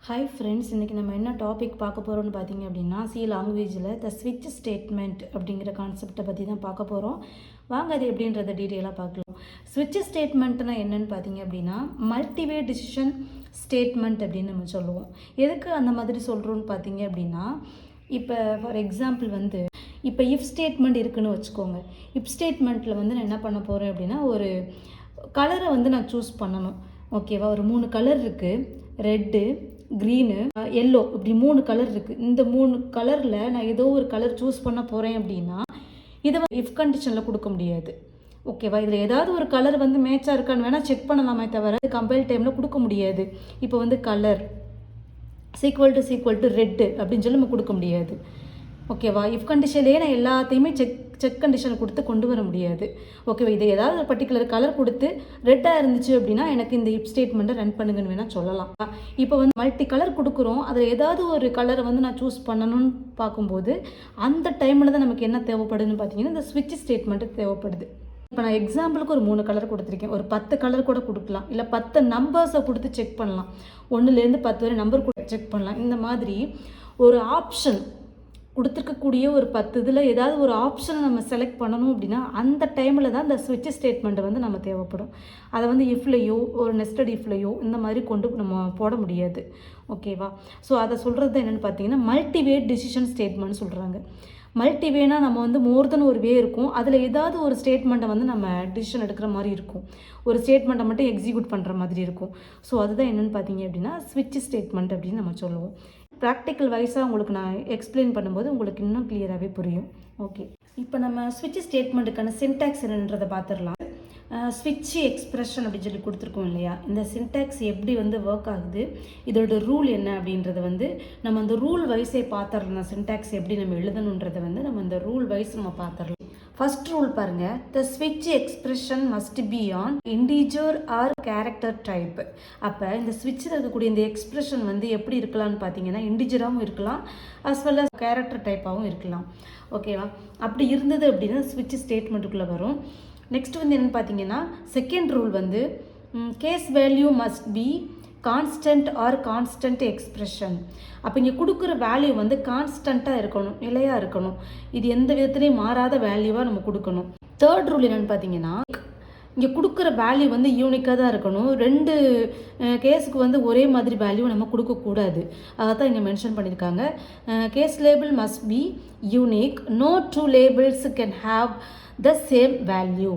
Hi friends, இன்றைக்கி நம்ம என்ன டாபிக் பார்க்க போகிறோம்னு பார்த்தீங்க அப்படின்னா, சி லாங்குவேஜில் த ஸ்விட்ச் ஸ்டேட்மெண்ட் அப்படிங்கிற கான்செப்டை பற்றி தான் பார்க்க போகிறோம். வாங்க அது எப்படின்றத டீட்டெயிலாக பார்க்கலாம். ஸ்விட்ச் ஸ்டேட்மெண்ட்னா என்னென்னு பார்த்தீங்க அப்படின்னா, மல்டிவே டிசிஷன் ஸ்டேட்மெண்ட் அப்படின்னு நம்ம சொல்லுவோம். எதுக்கு அந்த மாதிரி சொல்கிறோன்னு பார்த்தீங்க அப்படின்னா, இப்போ ஃபார் எக்ஸாம்பிள் இப்போ இஃப் ஸ்டேட்மெண்ட் இருக்குதுன்னு வச்சுக்கோங்க. இஃப் ஸ்டேட்மெண்ட்டில் நான் என்ன பண்ண போகிறேன் அப்படின்னா, ஒரு கலரை நான் சூஸ் பண்ணணும். ஓகேவா? ஒரு 3 கலர் இருக்குது, ரெட்டு, க்ரீனு, எல்லோ, இப்படி 3 கலர் இருக்குது. இந்த 3 கலரில் நான் ஏதோ ஒரு கலர் சூஸ் பண்ண போகிறேன் அப்படின்னா இதை இஃப் கண்டிஷனில் கொடுக்க முடியாது. ஓகேவா? இதில் ஏதாவது ஒரு கலர் மேட்சாக இருக்கான்னு வேணால் செக் பண்ணலாமே தவிர கம்பைல் டைமில் கொடுக்க முடியாது. இப்போ கலர் சீக்வல் டு ரெட்டு அப்படின்னு சொல்லி நம்ம கொடுக்க முடியாது. ஓகேவா? இஃப் கண்டிஷன்லேயே நான் எல்லாத்தையுமே செக் கண்டிஷனை கொடுத்து கொண்டு வர முடியாது. ஓகேவா? இதை ஏதாவது ஒரு பர்டிகுலர் கலர் கொடுத்து ரெட்டாக இருந்துச்சு அப்படின்னா எனக்கு இந்த இஃப் ஸ்டேட்மெண்ட்டை ரன் பண்ணுங்கன்னு வேணால் சொல்லலாம். இப்போ மல்டி கலர் கொடுக்குறோம், அதில் ஏதாவது ஒரு கலரை நான் சூஸ் பண்ணணும்னு பார்க்கும்போது அந்த டைமில் தான் நமக்கு என்ன தேவைப்படுதுன்னு பார்த்தீங்கன்னா இந்த ஸ்விட்ச் ஸ்டேட்மெண்ட்டு தேவைப்படுது. இப்போ நான் எக்ஸாம்பிளுக்கு ஒரு 3 கலர் கொடுத்துருக்கேன். ஒரு 10 கலர் கூட கொடுக்கலாம், இல்லை 10 நம்பர்ஸை கொடுத்து செக் பண்ணலாம். 1லேருந்து 10 வரை நம்பர் கூட செக் பண்ணலாம். இந்த மாதிரி ஒரு ஆப்ஷன் கொடுத்துருக்கக்கூடிய ஒரு 10 இதில் ஏதாவது ஒரு ஆப்ஷனை நம்ம செலக்ட் பண்ணணும் அப்படின்னா அந்த டைமில் தான் இந்த ஸ்விட்ச் ஸ்டேட்மெண்ட்டை நம்ம தேவைப்படும். அதை இஃப்லையோ ஒரு நெஸ்டட் இஃப்லையோ இந்த மாதிரி கொண்டு நம்ம போட முடியாது. ஓகேவா? ஸோ அதை சொல்கிறது என்னென்னு பார்த்தீங்கன்னா மல்டிவே டிசிஷன் ஸ்டேட்மெண்ட் சொல்கிறாங்க. மல்டிவேனா நம்ம மோர் தென் ஒரு வே இருக்கும். அதில் ஏதாவது ஒரு ஸ்டேட்மெண்ட்டை நம்ம டிசிஷன் எடுக்கிற மாதிரி இருக்கும். ஒரு ஸ்டேட்மெண்ட்டை மட்டும் எக்ஸிக்யூட் பண்ணுற மாதிரி இருக்கும். ஸோ அதுதான் என்னென்னு பார்த்தீங்க அப்படின்னா ஸ்விட்ச் ஸ்டேட்மெண்ட் அப்படின்னு நம்ம சொல்லுவோம். ப்ராக்டிக்கல் வைஸாக உங்களுக்கு நான் எக்ஸ்பிளைன் பண்ணும்போது உங்களுக்கு இன்னும் கிளியராகவே புரியும். ஓகே, இப்போ நம்ம ஸ்விட்ச் ஸ்டேட்மெண்ட்டுக்கான சின்டாக்ஸ் என்னன்றதை பார்த்துடலாம். ஸ்விட்ச் எக்ஸ்பிரஷன் அப்படின்னு சொல்லி கொடுத்துருக்கோம் இல்லையா? இந்த சின்டாக்ஸ் எப்படி ஒர்க் ஆகுது, இதோட ரூல் என்ன அப்படின்றத நம்ம அந்த ரூல் வைஸே பார்த்துடலாம். சின்டாக்ஸ் எப்படி நம்ம எழுதணுன்றதை நம்ம இந்த ரூல் வைஸ் நம்ம பார்த்துடலாம். ஃபர்ஸ்ட் ரூல் பாருங்க, த ஸ்விட்ச் expression must be an integer or character type. அப்போ இந்த ஸ்விட்சில் இருக்கக்கூடிய இந்த எக்ஸ்பிரஷன் எப்படி இருக்கலாம்னு பார்த்தீங்கன்னா இன்டிஜராகவும் இருக்கலாம், அஸ் வெல் அஸ் கேரக்டர் டைப்பாகவும் இருக்கலாம். ஓகேவா? அப்படி இருந்தது அப்படின்னா ஸ்விட்ச் ஸ்டேட்மெண்ட்டுக்குள்ளே வரும். நெக்ஸ்ட் என்னென்னு பார்த்தீங்கன்னா second rule case value must be constant or constant expression. அப்போ இங்கே கொடுக்குற வேல்யூ கான்ஸ்டண்ட்டாக இருக்கணும், நிலையாக இருக்கணும். இது எந்த விதத்துலேயும் மாறாத வேல்யூவாக நம்ம கொடுக்கணும். தேர்ட் ரூல் என்னென்னு பார்த்தீங்கன்னா இங்கே கொடுக்குற வேல்யூ யூனிக்காக தான் இருக்கணும். 2 கேஸுக்கு ஒரே மாதிரி வேல்யூ நம்ம கொடுக்கக்கூடாது. அதை தான் இங்கே மென்ஷன் பண்ணியிருக்காங்க. Case label must be unique, no 2 labels can have the same value.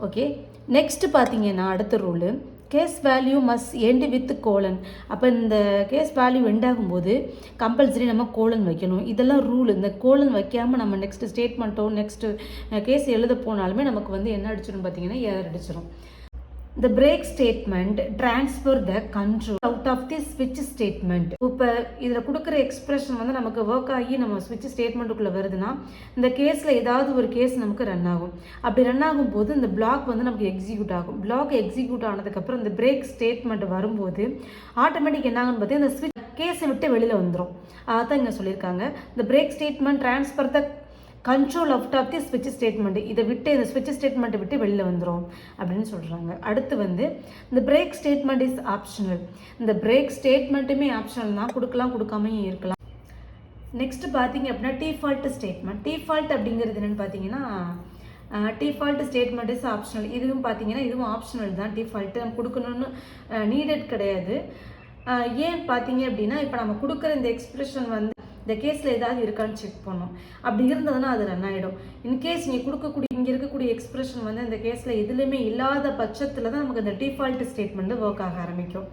Okay, next பார்த்தீங்கன்னா அடுத்த rule case value must end with colon. அப்போ இந்த கேஸ் வேல்யூ எண்ட் ஆகும்போது கம்பல்சரி நம்ம கோலன் வைக்கணும். இதெல்லாம் ரூல். இந்த கோலன் வைக்காமல் நம்ம நெக்ஸ்ட் ஸ்டேட்மெண்ட்டோ நெக்ஸ்ட் கேஸ் எழுத போனாலுமே நமக்கு என்ன அடிச்சிடும் பார்த்தீங்கன்னா எரர் அடிச்சிடும். The break statement transfer the control out of the switch statement. இப்போ இதில் கொடுக்குற எக்ஸ்பிரஷன் நமக்கு ஒர்க் ஆகி நம்ம ஸ்விட்ச் ஸ்டேட்மெண்ட்டுக்குள்ளே வருதுன்னா இந்த கேஸில் ஏதாவது ஒரு கேஸ் நமக்கு ரன் ஆகும். அப்படி ரன் ஆகும்போது இந்த பிளாக் நமக்கு எக்ஸிக்யூட் ஆகும். பிளாக் எக்ஸிக்யூட் ஆனதுக்கப்புறம் இந்த பிரேக் ஸ்டேட்மெண்ட் வரும்போது ஆட்டோமேட்டிக் என்னாகுன்னு பார்த்தீங்கன்னா இந்த ஸ்விட்ச் கேஸை விட்டு வெளியில் வந்துடும். அதான் இங்கே சொல்லியிருக்காங்க. இந்த break statement transfer the control out of the ஸ்விட்ச் ஸ்டேட்மெண்ட். இதை விட்டு இந்த ஸ்விட்ச் ஸ்டேட்மெண்ட்டை விட்டு வெளியில் வந்துடும் அப்படின்னு சொல்கிறாங்க. அடுத்து இந்த பிரேக் ஸ்டேட்மெண்ட் இஸ் ஆப்ஷனல். இந்த பிரேக் ஸ்டேட்மெண்ட்டுமே ஆப்ஷனல் தான், கொடுக்காமையும் இருக்கலாம். நெக்ஸ்ட் பார்த்தீங்க அப்படின்னா டிஃபால்ட் ஸ்டேட்மெண்ட். டிஃபால்ட் அப்படிங்கிறது என்னென்னு பார்த்தீங்கன்னா டிஃபால்ட் ஸ்டேட்மெண்ட் இஸ் ஆப்ஷனல். இதுவும் பார்த்தீங்கன்னா இதுவும் ஆப்ஷனல் தான். டிஃபால்ட்டு நம்ம கொடுக்கணும்னு நீடட் கிடையாது. ஏன் பார்த்தீங்க அப்படின்னா இப்போ நம்ம கொடுக்குற இந்த எக்ஸ்பிரஷன் இந்த கேஸில் ஏதாவது இருக்கான்னு செக் பண்ணோம். அப்படி இருந்ததுன்னா அது ரன் ஆகிடும். இன்கேஸ் இங்கே இருக்கக்கூடிய எக்ஸ்பிரஷன் இந்த கேஸில் எதுலையுமே இல்லாத பட்சத்தில் தான் நமக்கு இந்த டிஃபால்ட் ஸ்டேட்மெண்ட்டு ஒர்க் ஆக ஆரம்பிக்கும்.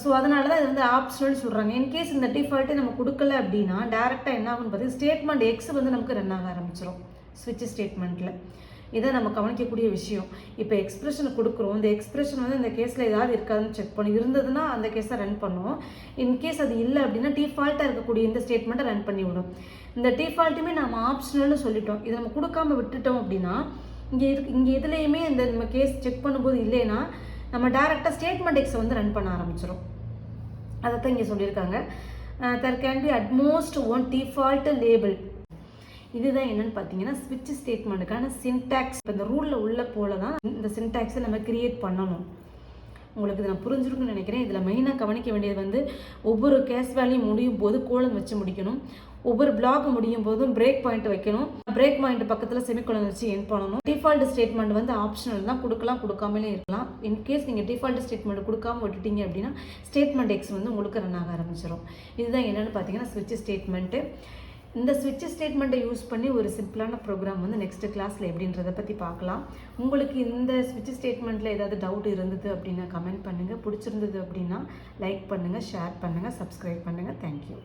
ஸோ அதனால தான் இது ஆப்ஷனல் சொல்கிறாங்க. இன்கேஸ் இந்த டிஃபால்ட்டை நம்ம கொடுக்கல அப்படின்னா டேரெக்டாக என்ன ஆகும்னு பார்த்தீங்கன்னா ஸ்டேட்மெண்ட் எக்ஸ் நமக்கு ரன் ஆக ஆரம்பிச்சிடும் ஸ்விட்ச் ஸ்டேட்மெண்ட்டில். இதை நம்ம கவனிக்கக்கூடிய விஷயம். இப்போ எக்ஸ்பிரஷன் கொடுக்குறோம், இந்த எக்ஸ்பிரஷன் இந்த கேஸில் ஏதாவது இருக்காதுன்னு செக் பண்ணி இருந்ததுன்னா அந்த கேஸை ரன் பண்ணுவோம். இன்கேஸ் அது இல்லை அப்படின்னா டிஃபால்ட்டாக இருக்கக்கூடிய இந்த ஸ்டேட்மெண்ட்டை ரன் பண்ணி விடும். இந்த டிஃபால்ட்டுமே நம்ம ஆப்ஷனல்னு சொல்லிட்டோம். இதை நம்ம கொடுக்காம விட்டுட்டோம் அப்படின்னா இங்கே எதுலேயுமே இந்த நம்ம கேஸ் செக் பண்ணும்போது இல்லைன்னா நம்ம டேரெக்டாக ஸ்டேட்மெண்ட் எக்ஸை ரன் பண்ண ஆரம்பிச்சிடும். அதை தான் இங்கே சொல்லியிருக்காங்க. there can be at most one default label. இதுதான் என்னன்னு பார்த்தீங்கன்னா ஸ்விட்ச் ஸ்டேட்மெண்ட்டுக்கான சின்டாக்ஸ். இப்போ இந்த ரூலில் உள்ள போல தான் இந்த சின்டாக்ஸை நம்ம கிரியேட் பண்ணணும். உங்களுக்கு இதை நான் புரிஞ்சிருக்குன்னு நினைக்கிறேன். இதில் மெயினாக கவனிக்க வேண்டியது வந்து ஒவ்வொரு கேஸ் வேல்யூ முடியும் போது கோலன் வச்சு முடிக்கணும். ஒவ்வொரு பிளாக் முடியும் போதும் பிரேக் பாயிண்ட் வைக்கணும். பிரேக் பாயிண்ட் பக்கத்தில் செமிகோலன் வச்சு என் பண்ணணும். டிஃபால்ட் ஸ்டேட்மெண்ட் வந்து ஆப்ஷனல் தான், கொடுக்கலாம் கொடுக்காமலே இருக்கலாம். இன்கேஸ் நீங்கள் டிஃபால்ட் ஸ்டேட்மெண்ட் கொடுக்காம விட்டுட்டீங்க அப்படின்னா ஸ்டேட்மெண்ட் எக்ஸ் வந்து உங்களுக்கு ரன் ஆக ஆரம்பிச்சிடும். இதுதான் என்னென்னு பார்த்தீங்கன்னா ஸ்விட்ச் ஸ்டேட்மெண்ட்டு. இந்த ஸ்விட்ச் ஸ்டேட்மெண்ட்டை யூஸ் பண்ணி ஒரு சிம்பிளான ப்ரோக்ராம் வந்து நெக்ஸ்ட் கிளாஸில் எப்படின்றத பற்றி பார்க்கலாம். உங்களுக்கு இந்த ஸ்விட்ச் ஸ்டேட்மெண்ட்டில் ஏதாவது டவுட் இருந்தது அப்படின்னா கமெண்ட் பண்ணுங்கள். பிடிச்சிருந்தது அப்படின்னா லைக் பண்ணுங்கள், ஷேர் பண்ணுங்கள், சப்ஸ்கிரைப் பண்ணுங்கள். தேங்க்யூ.